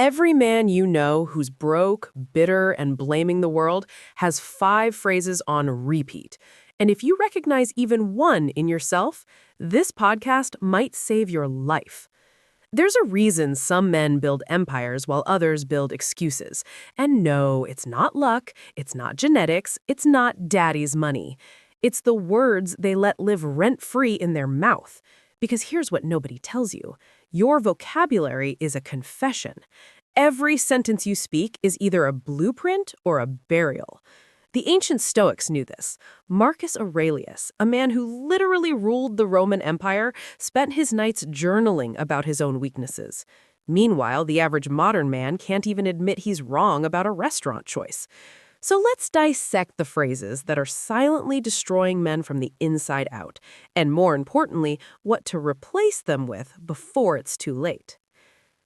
Every man you know who's broke, bitter, and blaming the world has 5 phrases on repeat. And if you recognize even one in yourself, this podcast might save your life. There's a reason some men build empires while others build excuses. And no, it's not luck, it's not genetics, it's not daddy's money. It's the words they let live rent-free in their mouth. Because here's what nobody tells you. Your vocabulary is a confession. Every sentence you speak is either a blueprint or a burial. The ancient Stoics knew this. Marcus Aurelius, a man who literally ruled the Roman Empire, spent his nights journaling about his own weaknesses. Meanwhile, the average modern man can't even admit he's wrong about a restaurant choice. So let's dissect the phrases that are silently destroying men from the inside out, and more importantly, what to replace them with before it's too late.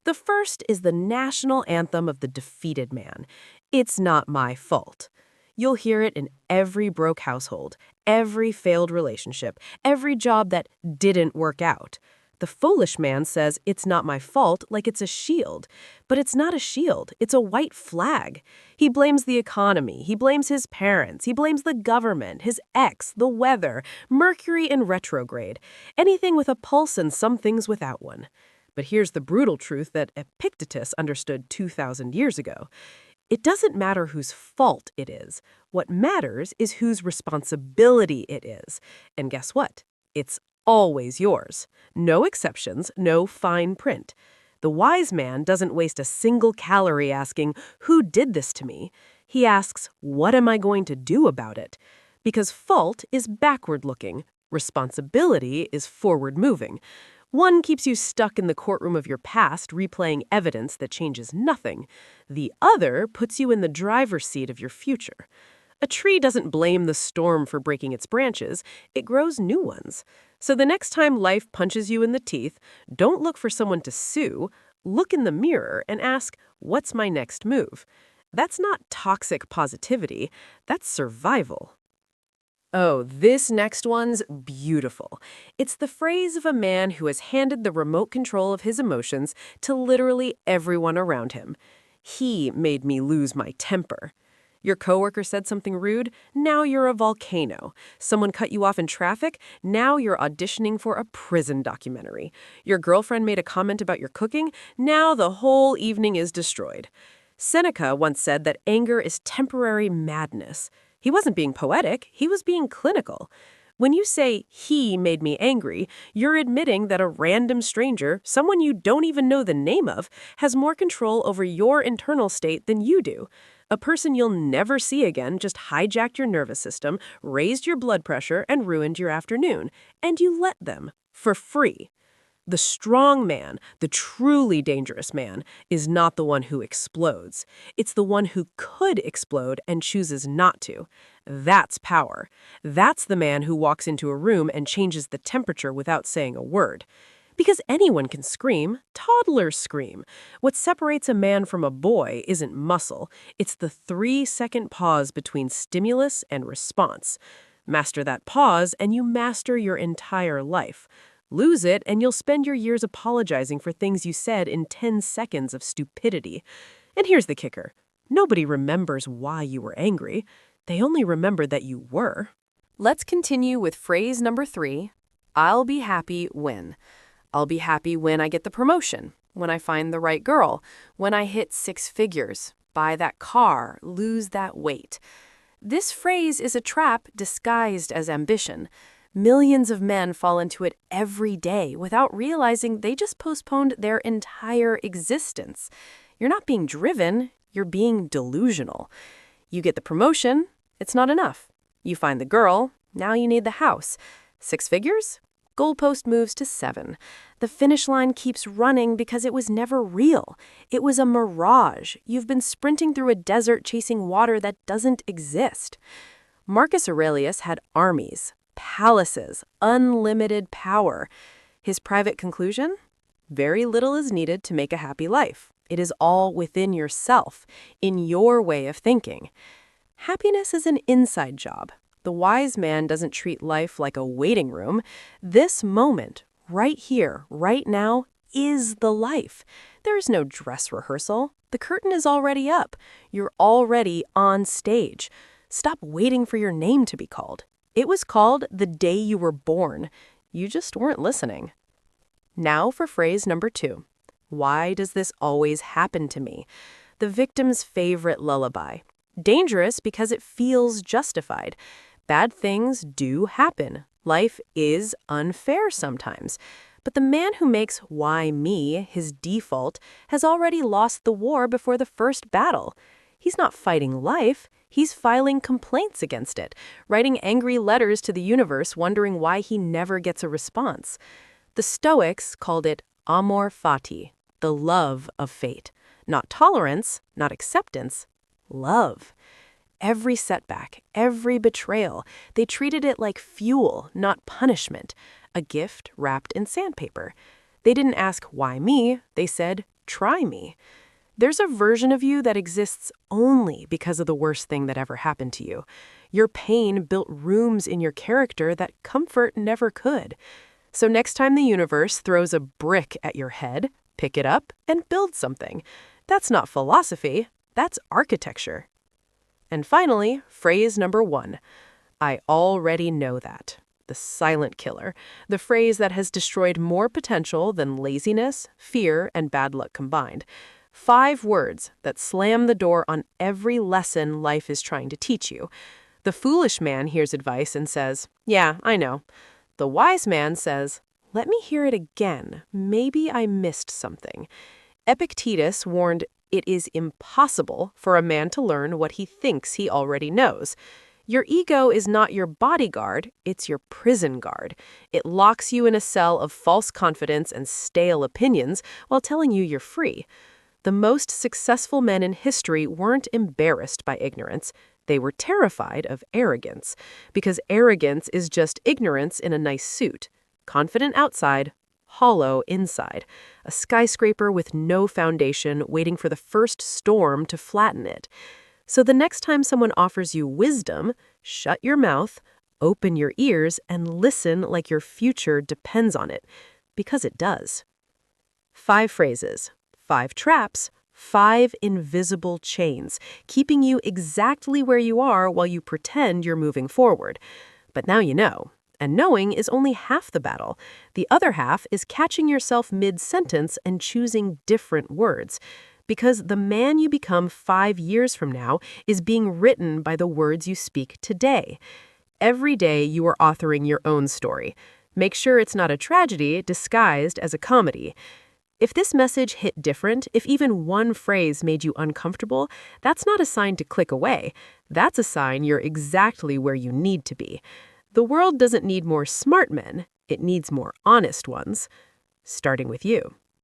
The first is the national anthem of the defeated man. It's not my fault. You'll hear it in every broke household, every failed relationship, every job that didn't work out. The foolish man says, it's not my fault, like it's a shield. But it's not a shield, it's a white flag. He blames the economy, he blames his parents, he blames the government, his ex, the weather, Mercury in retrograde, anything with a pulse and some things without one. But here's the brutal truth that Epictetus understood 2,000 years ago. It doesn't matter whose fault it is. What matters is whose responsibility it is. And guess what? It's always yours. No exceptions, no fine print. The wise man doesn't waste a single calorie asking, who did this to me? He asks, what am I going to do about it? Because fault is backward-looking. Responsibility is forward-moving. One keeps you stuck in the courtroom of your past, replaying evidence that changes nothing. The other puts you in the driver's seat of your future. A tree doesn't blame the storm for breaking its branches, it grows new ones. So the next time life punches you in the teeth, don't look for someone to sue, look in the mirror and ask, what's my next move? That's not toxic positivity, that's survival. Oh, this next one's beautiful. It's the phrase of a man who has handed the remote control of his emotions to literally everyone around him. He made me lose my temper. Your coworker said something rude, now you're a volcano. Someone cut you off in traffic, now you're auditioning for a prison documentary. Your girlfriend made a comment about your cooking, now the whole evening is destroyed. Seneca once said that anger is temporary madness. He wasn't being poetic, he was being clinical. When you say, he made me angry, you're admitting that a random stranger, someone you don't even know the name of, has more control over your internal state than you do. A person you'll never see again just hijacked your nervous system, raised your blood pressure, and ruined your afternoon. And you let them, for free. The strong man, the truly dangerous man, is not the one who explodes. It's the one who could explode and chooses not to. That's power. That's the man who walks into a room and changes the temperature without saying a word. Because anyone can scream, toddlers scream. What separates a man from a boy isn't muscle, it's the 3-second pause between stimulus and response. Master that pause and you master your entire life. Lose it, and you'll spend your years apologizing for things you said in 10 seconds of stupidity. And here's the kicker. Nobody remembers why you were angry. They only remember that you were. Let's continue with phrase number 3. I'll be happy when. I'll be happy when I get the promotion, when I find the right girl, when I hit 6 figures, buy that car, lose that weight. This phrase is a trap disguised as ambition. Millions of men fall into it every day without realizing they just postponed their entire existence. You're not being driven, you're being delusional. You get the promotion, it's not enough. You find the girl, now you need the house. 6 figures? Goalpost moves to 7. The finish line keeps running because it was never real. It was a mirage. You've been sprinting through a desert chasing water that doesn't exist. Marcus Aurelius had armies. Palaces, unlimited power. His private conclusion? Very little is needed to make a happy life. It is all within yourself, in your way of thinking. Happiness is an inside job. The wise man doesn't treat life like a waiting room. This moment, right here, right now, is the life. There is no dress rehearsal. The curtain is already up. You're already on stage. Stop waiting for your name to be called. It was called the day you were born. You just weren't listening. Now for phrase number 2. Why does this always happen to me? The victim's favorite lullaby. Dangerous because it feels justified. Bad things do happen. Life is unfair sometimes. But the man who makes "why me" his default has already lost the war before the first battle. He's not fighting life. He's filing complaints against it, writing angry letters to the universe wondering why he never gets a response. The Stoics called it Amor Fati, the love of fate. Not tolerance, not acceptance, love. Every setback, every betrayal, they treated it like fuel, not punishment, a gift wrapped in sandpaper. They didn't ask, "Why me?" They said, "Try me." There's a version of you that exists only because of the worst thing that ever happened to you. Your pain built rooms in your character that comfort never could. So next time the universe throws a brick at your head, pick it up and build something. That's not philosophy, that's architecture. And finally, phrase number 1. I already know that. The silent killer, the phrase that has destroyed more potential than laziness, fear, and bad luck combined. 5 words that slam the door on every lesson life is trying to teach you. The foolish man hears advice and says, "Yeah, I know." The wise man says, "Let me hear it again. Maybe I missed something." Epictetus warned, it is impossible for a man to learn what he thinks he already knows. Your ego is not your bodyguard, it's your prison guard. It locks you in a cell of false confidence and stale opinions while telling you you're free. The most successful men in history weren't embarrassed by ignorance. They were terrified of arrogance, because arrogance is just ignorance in a nice suit. Confident outside, hollow inside. A skyscraper with no foundation waiting for the first storm to flatten it. So the next time someone offers you wisdom, shut your mouth, open your ears, and listen like your future depends on it, because it does. 5 phrases, 5 traps, 5 invisible chains, keeping you exactly where you are while you pretend you're moving forward. But now you know. And knowing is only half the battle. The other half is catching yourself mid-sentence and choosing different words. Because the man you become 5 years from now is being written by the words you speak today. Every day you are authoring your own story. Make sure it's not a tragedy disguised as a comedy. If this message hit different, if even one phrase made you uncomfortable, that's not a sign to click away. That's a sign you're exactly where you need to be. The world doesn't need more smart men, it needs more honest ones, starting with you.